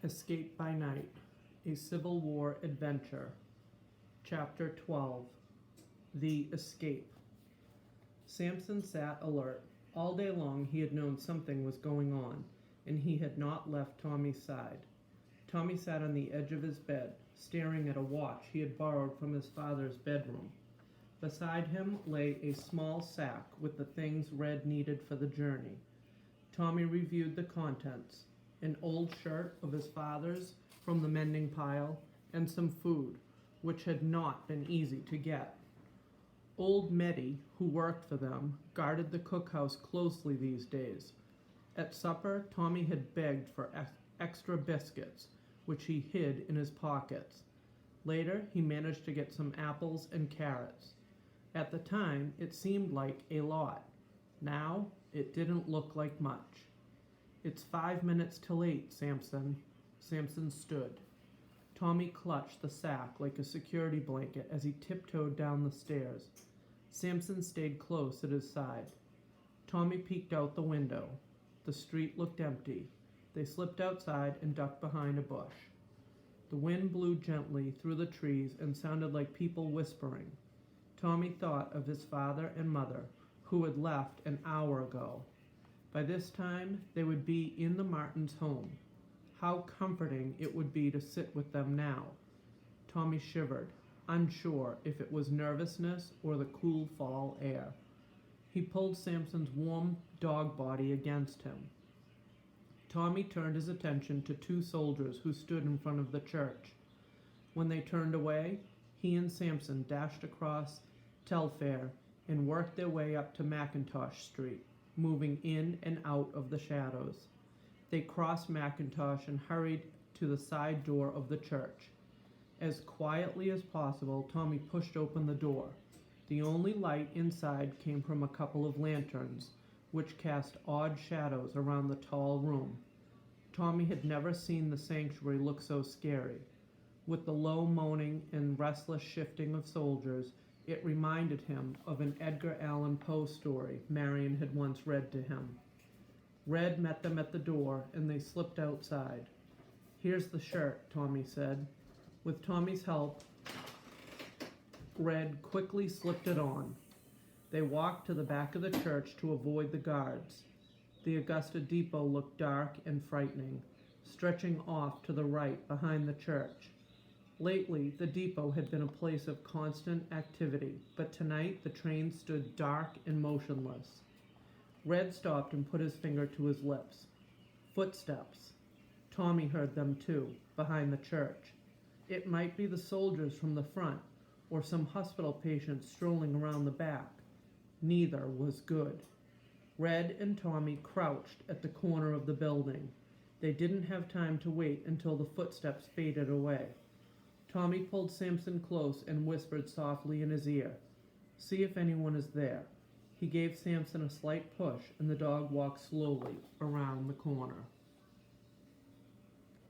Escape by Night, a Civil War Adventure. Chapter 12. The Escape. Samson sat alert. All day long he had known something was going on, and he had not left Tommy's side. Tommy sat on the edge of his bed, staring at a watch he had borrowed from his father's bedroom. Beside him lay a small sack with the things Red needed for the journey. Tommy reviewed the contents: an old shirt of his father's from the mending pile, and some food, which had not been easy to get. Old Meddy, who worked for them, guarded the cookhouse closely these days. At supper, Tommy had begged for extra biscuits, which he hid in his pockets. Later, he managed to get some apples and carrots. At the time, it seemed like a lot. Now, it didn't look like much. "It's 5 minutes till 8, Samson." Samson stood. Tommy clutched the sack like a security blanket as he tiptoed down the stairs. Samson stayed close at his side. Tommy peeked out the window. The street looked empty. They slipped outside and ducked behind a bush. The wind blew gently through the trees and sounded like people whispering. Tommy thought of his father and mother, who had left an hour ago. By this time, they would be in the Martins' home. How comforting it would be to sit with them now. Tommy shivered, unsure if it was nervousness or the cool fall air. He pulled Samson's warm dog body against him. Tommy turned his attention to two soldiers who stood in front of the church. When they turned away, he and Samson dashed across Telfair and worked their way up to McIntosh Street, moving in and out of the shadows. They crossed McIntosh and hurried to the side door of the church. As quietly as possible, Tommy pushed open the door. The only light inside came from a couple of lanterns, which cast odd shadows around the tall room. Tommy had never seen the sanctuary look so scary. With the low moaning and restless shifting of soldiers, it reminded him of an Edgar Allan Poe story Marion had once read to him. Red met them at the door, and they slipped outside. "Here's the shirt," Tommy said. With Tommy's help, Red quickly slipped it on. They walked to the back of the church to avoid the guards. The Augusta depot looked dark and frightening, stretching off to the right behind the church. Lately, the depot had been a place of constant activity, but tonight the train stood dark and motionless. Red stopped and put his finger to his lips. Footsteps. Tommy heard them too, behind the church. It might be the soldiers from the front, or some hospital patients strolling around the back. Neither was good. Red and Tommy crouched at the corner of the building. They didn't have time to wait until the footsteps faded away. Tommy pulled Samson close and whispered softly in his ear, "See if anyone is there." He gave Samson a slight push, and the dog walked slowly around the corner.